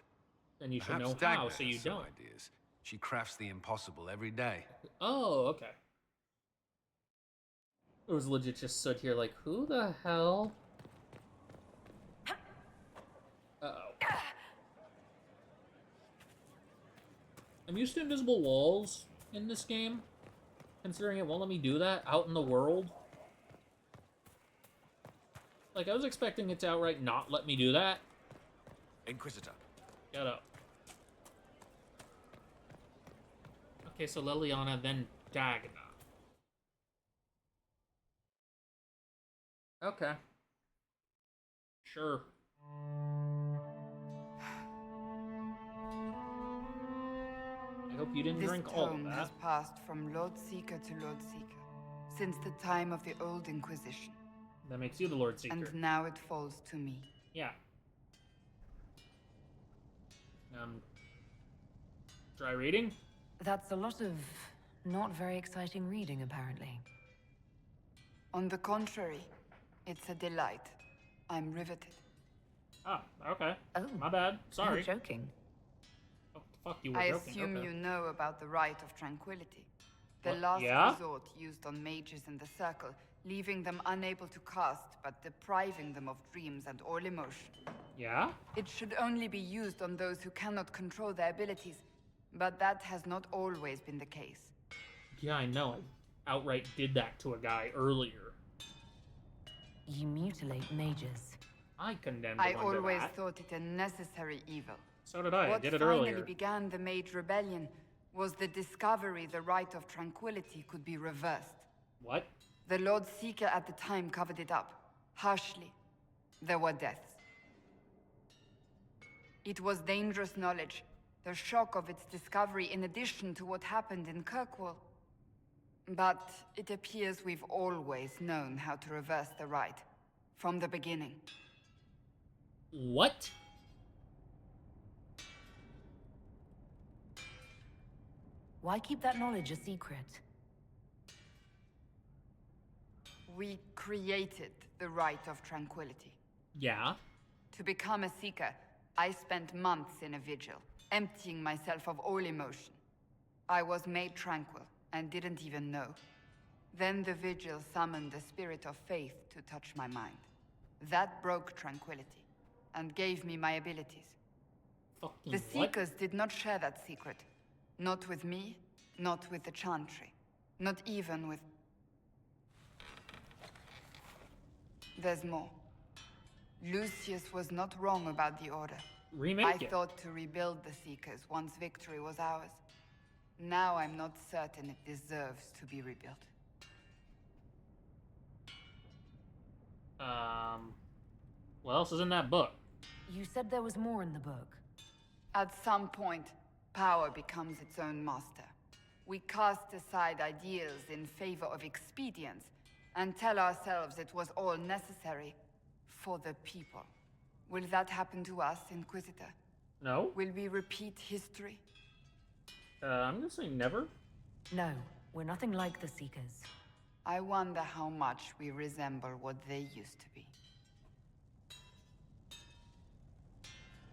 Then you should Perhaps know Dagna how, so you has some don't. ideas. She crafts the impossible every day. Oh, okay. It was legit just stood here like, who the hell? Uh-oh. I'm used to invisible walls in this game, considering it won't let me do that out in the world. Like, I was expecting it to outright not let me do that. Inquisitor. Get up. Okay, so Liliana, then Dagna. Okay. Sure. I hope you didn't This drink all of tome that. has passed from Lord Seeker to Lord Seeker since the time of the Old Inquisition. That makes you the Lord Seeker. And now it falls to me. Yeah. Try reading? That's a lot of not very exciting reading, apparently. On the contrary, it's a delight. I'm riveted. Ah, okay. Oh, my bad. Sorry. You're joking. Oh, fuck, you were I joking. assume okay. you know about the Rite of Tranquility. The What? last Yeah? resort used on mages in the Circle, leaving them unable to cast, but depriving them of dreams and all emotion. Yeah? It should only be used on those who cannot control their abilities, but that has not always been the case. Yeah, I know. I outright did that to a guy earlier. You mutilate mages. I condemned I him under always that. thought it a necessary evil. So did I. What I did it finally earlier. began the Mage Rebellion was the discovery the Rite of Tranquility could be reversed. What? The Lord Seeker at the time covered it up, harshly. There were deaths. It was dangerous knowledge, the shock of its discovery in addition to what happened in Kirkwall. But it appears we've always known how to reverse the Rite, from the beginning. What? Why keep that knowledge a secret? We created the Rite of Tranquility. Yeah? To become a Seeker, I spent months in a vigil, emptying myself of all emotion. I was made tranquil, and didn't even know. Then the vigil summoned the spirit of faith to touch my mind. That broke tranquility, and gave me my abilities. Fucking The what? Seekers did not share that secret. Not with me, not with the Chantry, not even with... There's more. Lucius was not wrong about the Order. Remake I it. thought to rebuild the Seekers once victory was ours. Now I'm not certain it deserves to be rebuilt. What else is in that book? You said there was more in the book. At some point, power becomes its own master. We cast aside ideals in favor of expedience, and tell ourselves it was all necessary for the people. Will that happen to us, Inquisitor? No. Will we repeat history? I'm gonna say never. No, we're nothing like the Seekers. I wonder how much we resemble what they used to be.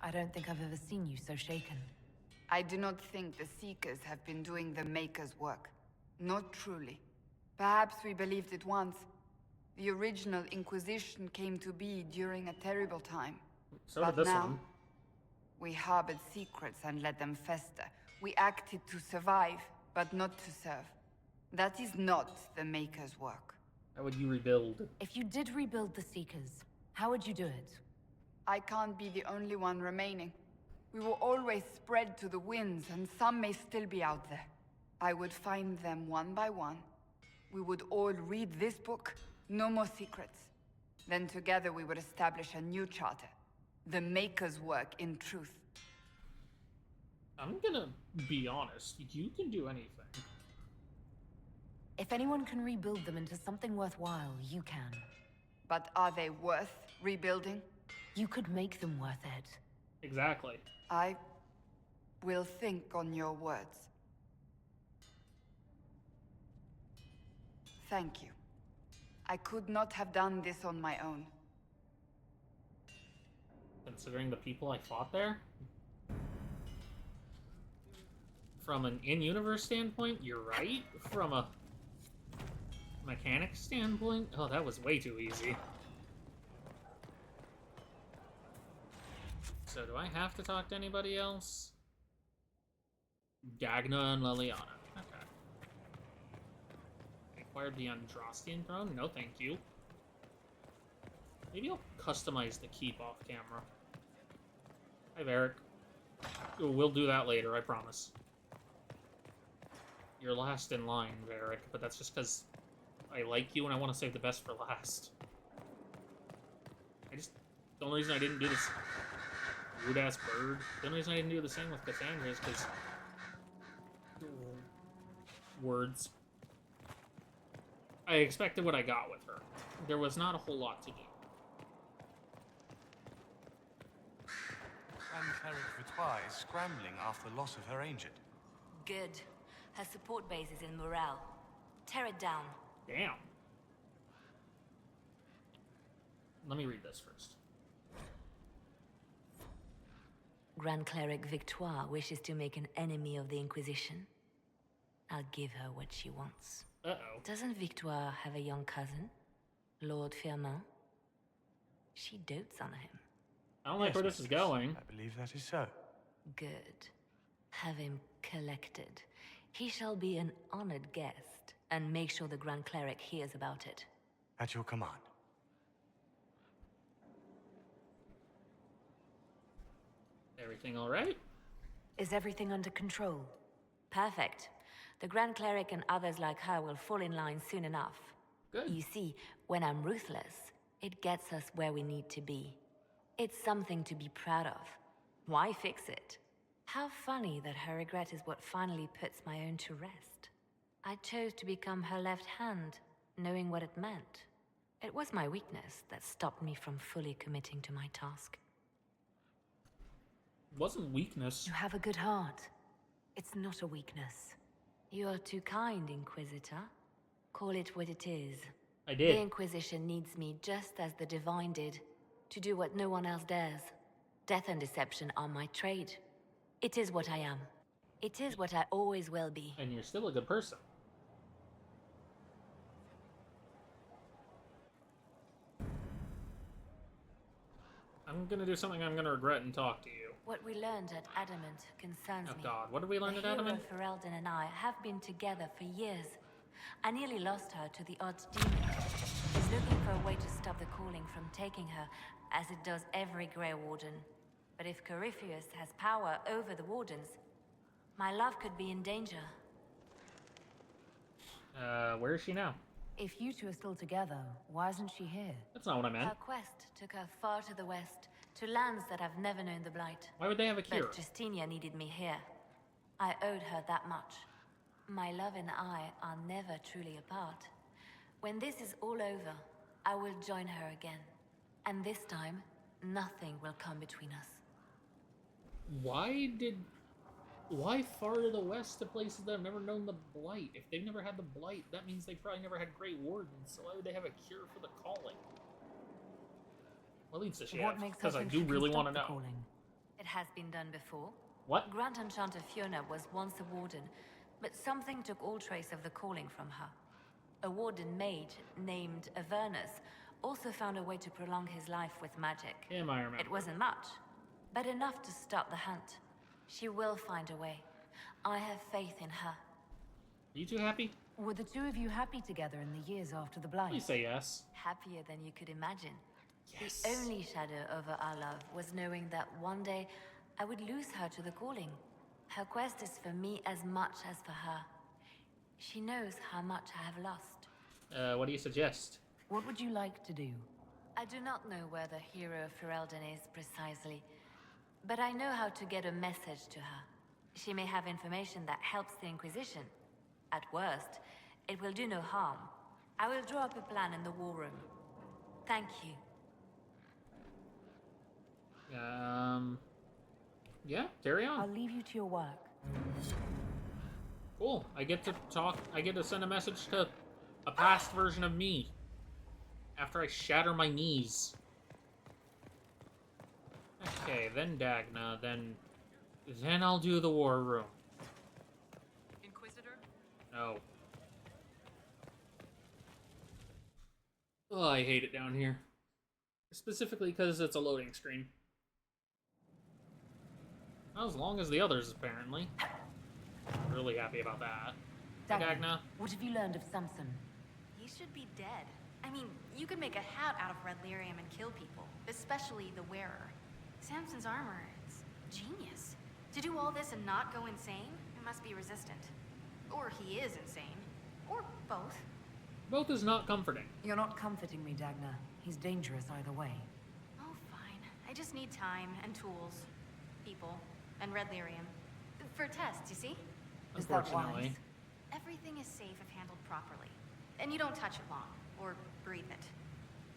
I don't think I've ever seen you so shaken. I do not think the Seekers have been doing the Maker's work. Not truly. Perhaps we believed it once. The original Inquisition came to be during a terrible time. So But did this now, one. we harbored secrets and let them fester. We acted to survive, but not to serve. That is not the Maker's work. How would you rebuild? If you did rebuild the Seekers, how would you do it? I can't be the only one remaining. We will always spread to the winds, and some may still be out there. I would find them one by one, We would all read this book, no more secrets. Then together we would establish a new charter. The Maker's work in truth. I'm gonna be honest, you can do anything. If anyone can rebuild them into something worthwhile, you can. But are they worth rebuilding? You could make them worth it. Exactly. I will think on your words. Thank you. I could not have done this on my own. Considering the people I fought there? From an in-universe standpoint, you're right. From a mechanic standpoint, oh, that was way too easy. So do I have to talk to anybody else? Gagna and Liliana. Okay. Acquired the Andrastian throne? No, thank you. Maybe I'll customize the keep off camera. Hi, Varric. We'll do that later, I promise. You're last in line, Varric, but that's just because I like you and I want to save the best for last. The only reason I didn't do this rude-ass bird, the only reason I didn't do the same with Cassandra is because words. I expected what I got with her. There was not a whole lot to do. Grand Cleric Vitois is scrambling after the loss of her ancient. Good. Her support base is in Morale. Tear it down. Damn. Let me read this first. Grand Cleric Victoire wishes to make an enemy of the Inquisition. I'll give her what she wants. Uh-oh. Doesn't Victoire have a young cousin? Lord Firmin? She dotes on him. I don't like where this is going. I believe that is so. Good. Have him collected. He shall be an honored guest, and make sure the Grand Cleric hears about it. At your command. Everything all right? Is everything under control? Perfect. The Grand Cleric and others like her will fall in line soon enough. Good. You see, when I'm ruthless, it gets us where we need to be. It's something to be proud of. Why fix it? How funny that her regret is what finally puts my own to rest. I chose to become her left hand, knowing what it meant. It was my weakness that stopped me from fully committing to my task. It wasn't weakness. You have a good heart. It's not a weakness. You are too kind, Inquisitor. Call it what it is. I did. The Inquisition needs me just as the Divine did, to do what no one else dares. Death and deception are my trade. It is what I am. It is what I always will be. And you're still a good person. I'm gonna do something I'm gonna regret and talk to you. What we learned at Adamant concerns Oh me. god, what did we learn at Adamant? The hero Ferelden and I have been together for years. I nearly lost her to the Archdemon. She's looking for a way to stop the calling from taking her, as it does every Grey Warden. But if Corypheus has power over the Wardens, my love could be in danger. Where is she now? If you two are still together, why isn't she here? That's not what I meant. Her quest took her far to the west, to lands that have never known the Blight. Why would they have a cure? But Justinia needed me here. I owed her that much. My love and I are never truly apart. When this is all over, I will join her again. And this time, nothing will come between us. Why far to the west to places that have never known the Blight? If they've never had the Blight, that means they probably never had Great Wardens, so why would they have a cure for the calling? What leads to she have? Because I do really want to know. Calling? It has been done before. What? Grand Enchanter Fiona was once a warden, but something took all trace of the calling from her. A warden mage named Avernus also found a way to prolong his life with magic. I remember. It wasn't much, but enough to stop the hunt. She will find a way. I have faith in her. Are you two happy? Were the two of you happy together in the years after the Blight? Please say yes. Happier than you could imagine. Yes. The only shadow over our love was knowing that one day I would lose her to the calling. Her quest is for me as much as for her. She knows how much I have lost. What do you suggest? What would you like to do? I do not know where the hero of Ferelden is precisely, but I know how to get a message to her. She may have information that helps the Inquisition. At worst, it will do no harm. I will draw up a plan in the war room. Thank you. Yeah, carry on. I'll leave you to your work. Cool. I get to talk. I get to send a message to a past version of me after I shatter my knees. Okay, then Dagna, then I'll do the war room. Inquisitor? No. Oh, I hate it down here. Specifically because it's a loading screen. Not as long as the others, apparently. Really happy about that. Dagna. What have you learned of Samson? He should be dead. I mean, you could make a hat out of red lyrium and kill people, especially the wearer. Samson's armor, it's genius. To do all this and not go insane, it must be resistant. Or he is insane. Or both. Both is not comforting. You're not comforting me, Dagna. He's dangerous either way. Oh, fine. I just need time and tools, people, and red lyrium. For tests, you see? Is that Unfortunately. wise? Everything is safe if handled properly. And you don't touch it long, or breathe it.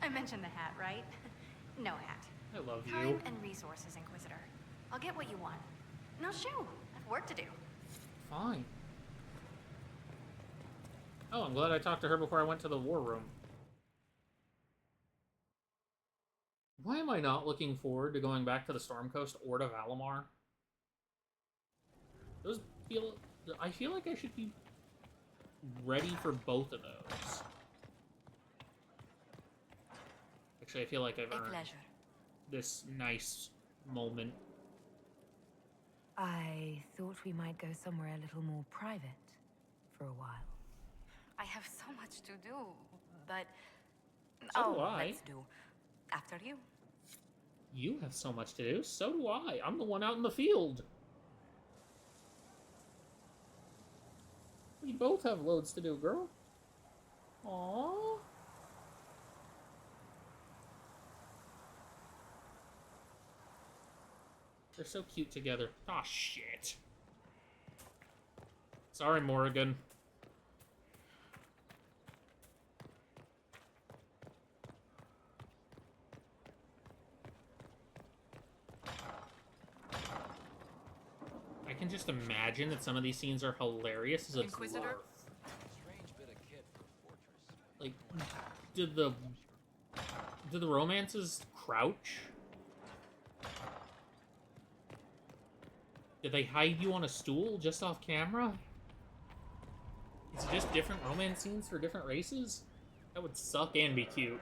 I mentioned the hat, right? No hat. I love you. Time and resources, Inquisitor. I'll get what you want. No, shoo. I've work to do. Fine. Oh, I'm glad I talked to her before I went to the war room. Why am I not looking forward to going back to the Storm Coast or to Valimar? Those feel... I feel like I should be ready for both of those. Actually, I feel like I've earned this nice moment. I thought we might go somewhere a little more private for a while. I have so much to do, but... So do I. Let's do. After you. You have so much to do. So do I. I'm the one out in the field. We both have loads to do, girl. Aww. They're so cute together. Aw, shit. Sorry, Morrigan. I can just imagine that some of these scenes are hilarious as a Inquisitor? dwarf. Like, did the romances crouch? Did they hide you on a stool just off camera? Is it just different romance scenes for different races? That would suck and be cute.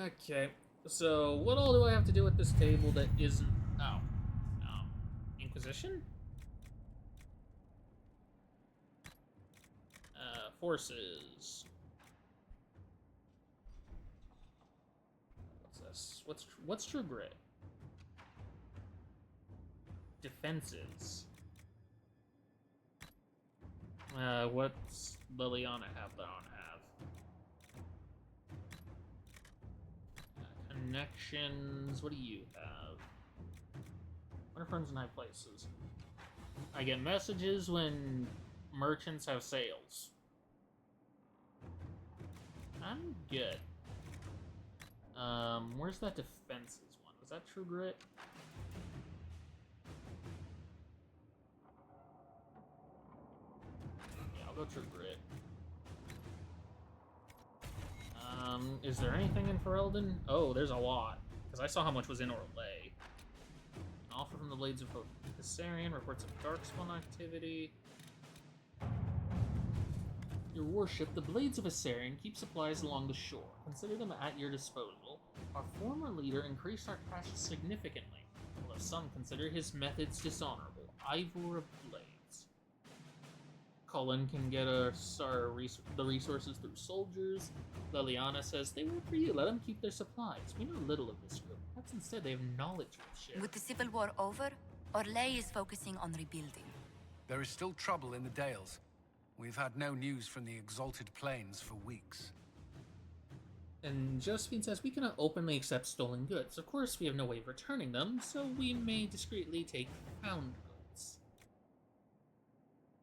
Okay, so what all do I have to do at this table that isn't... Oh. Inquisition? Forces. What's this? What's True Grit? Defenses. What's Liliana have that I don't have? Connections. What do you have? What are friends in high places? I get messages when merchants have sales. I'm good. Where's that defenses one? Was that True Grit? Yeah, I'll go True Grit. Is there anything in Ferelden? Oh, there's a lot. Because I saw how much was in Orlais. An offer from the Blades of Caesarion, reports of Darkspawn activity. Your worship, the Blades of Caesarion keep supplies along the shore. Consider them at your disposal. Our former leader increased our cash significantly, although some consider his methods dishonorable. Ivor of Blades. Cullen can get the resources through soldiers. Liliana says they work for you. Let them keep their supplies. We know little of this group. Perhaps instead they have knowledge to share. With the Civil War over, Orlais is focusing on rebuilding. There is still trouble in the Dales. We've had no news from the Exalted Plains for weeks. And Josephine says we cannot openly accept stolen goods. Of course, we have no way of returning them, so we may discreetly take found goods.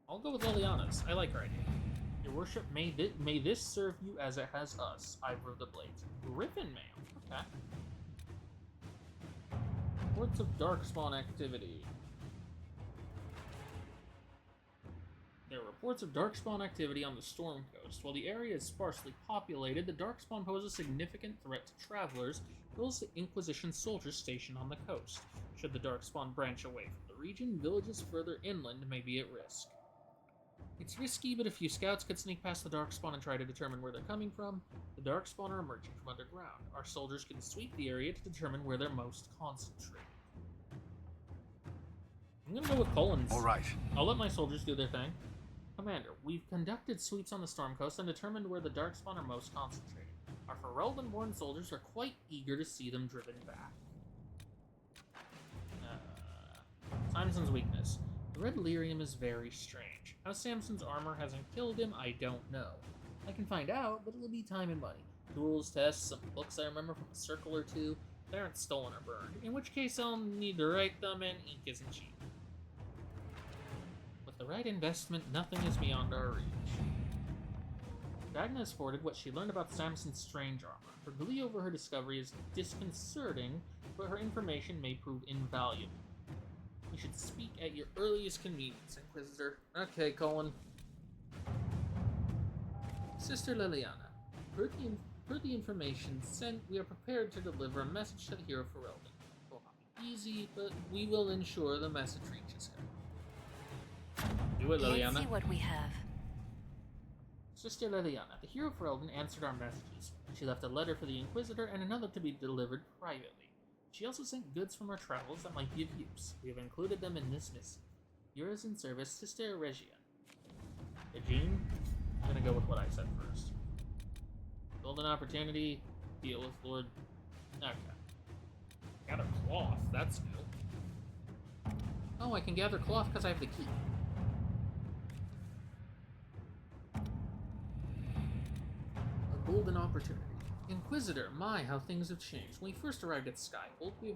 I'll go with Liliana's. I like her idea. Your worship, may this serve you as it has us. Ivor of the Blades. Griffin Mail. Okay. Reports of Darkspawn activity. There are reports of Darkspawn activity on the Storm Coast. While the area is sparsely populated, the Darkspawn pose a significant threat to travelers, as well as the Inquisition soldiers stationed on the coast. Should the Darkspawn branch away from the region, villages further inland may be at risk. It's risky, but a few scouts could sneak past the Darkspawn and try to determine where they're coming from. The Darkspawn are emerging from underground. Our soldiers can sweep the area to determine where they're most concentrated. I'm gonna go with Collins. All right. I'll let my soldiers do their thing. Commander, we've conducted sweeps on the Storm Coast and determined where the Darkspawn are most concentrated. Our Ferelden-born soldiers are quite eager to see them driven back. Samson's weakness. The red lyrium is very strange. How Samson's armor hasn't killed him, I don't know. I can find out, but it'll be time and money. Tools, tests, some books I remember from a circle or two. They aren't stolen or burned, in which case I'll need to write them, and ink isn't cheap. With the right investment, nothing is beyond our reach. Ragna has forwarded what she learned about Samson's strange armor. Her glee over her discovery is disconcerting, but her information may prove invaluable. You should speak at your earliest convenience, Inquisitor. Okay, Colin. Sister Liliana, per the information sent, we are prepared to deliver a message to the hero Ferelden. It will not be easy, but we will ensure the message reaches him. Do it, Liliana. Let's see what we have. Sister Liliana, the hero Ferelden answered our messages. She left a letter for the Inquisitor and another to be delivered privately. She also sent goods from her travels that might be of use. We have included them in this missive. Yours in service, Sister Regia. Eugene? I'm gonna go with what I said first. Golden opportunity, deal with Lord... Okay. Gather cloth, that's new. Oh, I can gather cloth because I have the key. A golden opportunity. Inquisitor, my, how things have changed. When we first arrived at Skyhold, we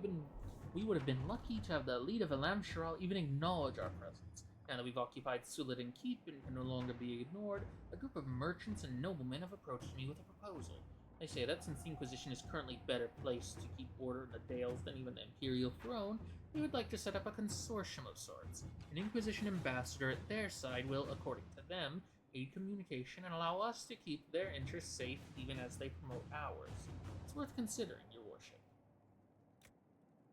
would have been lucky to have the elite of Elam Shiral even acknowledge our presence. Now that we've occupied Suladin Keep and can no longer be ignored, a group of merchants and noblemen have approached me with a proposal. They say that since the Inquisition is currently better placed to keep order in the Dales than even the Imperial throne, they would like to set up a consortium of sorts. An Inquisition ambassador at their side will, according to them, aid communication and allow us to keep their interests safe even as they promote ours. It's worth considering, your worship.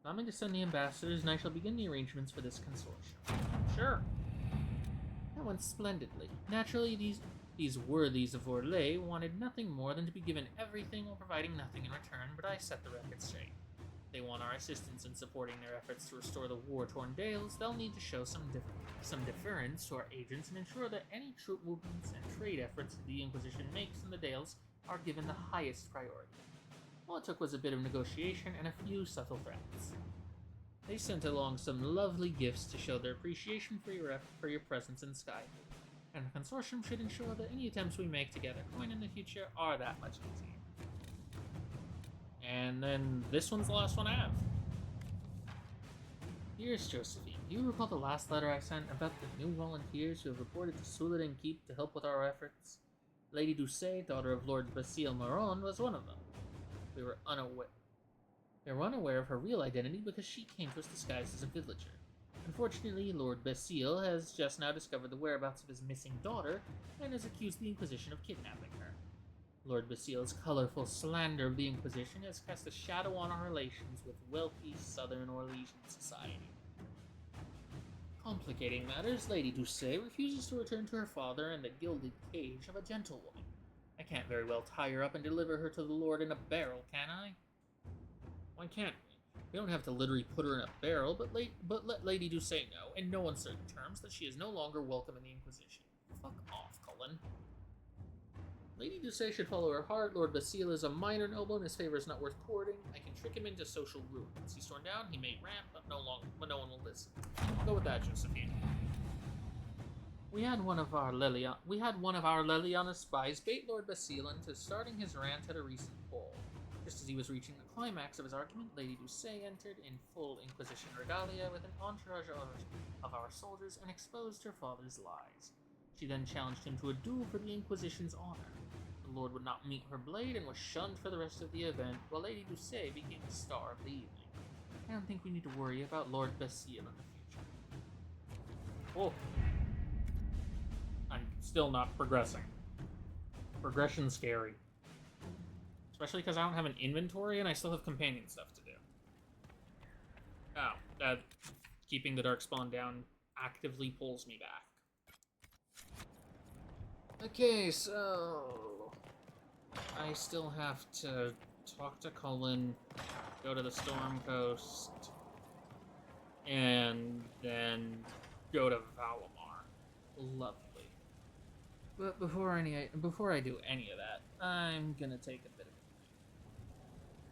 Allow me to send the ambassadors and I shall begin the arrangements for this consortium. Sure. That went splendidly. Naturally, these worthies of Orlais wanted nothing more than to be given everything while providing nothing in return, but I set the record straight. They want our assistance in supporting their efforts to restore the war-torn Dales. They'll need to show some deference to our agents and ensure that any troop movements and trade efforts the Inquisition makes in the Dales are given the highest priority. All it took was a bit of negotiation and a few subtle threats. They sent along some lovely gifts to show their appreciation for your presence in Skyhold, and the consortium should ensure that any attempts we make to gather coin in the future are that much easier. And then this one's the last one I have. Dearest Josephine, do you recall the last letter I sent about the new volunteers who have reported to Suladin Keep to help with our efforts? Lady Doucet, daughter of Lord Basile Maron, was one of them. We were unaware of her real identity because she came to us disguised as a villager. Unfortunately, Lord Basile has just now discovered the whereabouts of his missing daughter and has accused the Inquisition of kidnapping her. Lord Basile's colorful slander of the Inquisition has cast a shadow on our relations with wealthy southern Orlesian society. Complicating matters, Lady Doucet refuses to return to her father in the gilded cage of a gentlewoman. I can't very well tie her up and deliver her to the Lord in a barrel, can I? Why can't we? We don't have to literally put her in a barrel, but let Lady Doucet know, in no uncertain terms, that she is no longer welcome in the Inquisition. Fuck off, Cullen. Lady Doucet should follow her heart. Lord Basile is a minor noble and his favor is not worth courting. I can trick him into social ruin. Once he's torn down, he may rant, but no one will listen. Go with that, Josephine. We had one of our Leliana spies bait Lord Basile into starting his rant at a recent poll. Just as he was reaching the climax of his argument, Lady Doucet entered in full Inquisition regalia with an entourage of our soldiers and exposed her father's lies. She then challenged him to a duel for the Inquisition's honor. The Lord would not meet her blade and was shunned for the rest of the event, while Lady Doucet became the star of the evening. I don't think we need to worry about Lord Basile in the future. Oh. I'm still not progressing. Progression's scary. Especially because I don't have an inventory and I still have companion stuff to do. Oh, that keeping the Darkspawn down actively pulls me back. Okay, so I still have to talk to Cullen, go to the Storm Coast, and then go to Valamar. Lovely. But before I do any of that, I'm gonna take a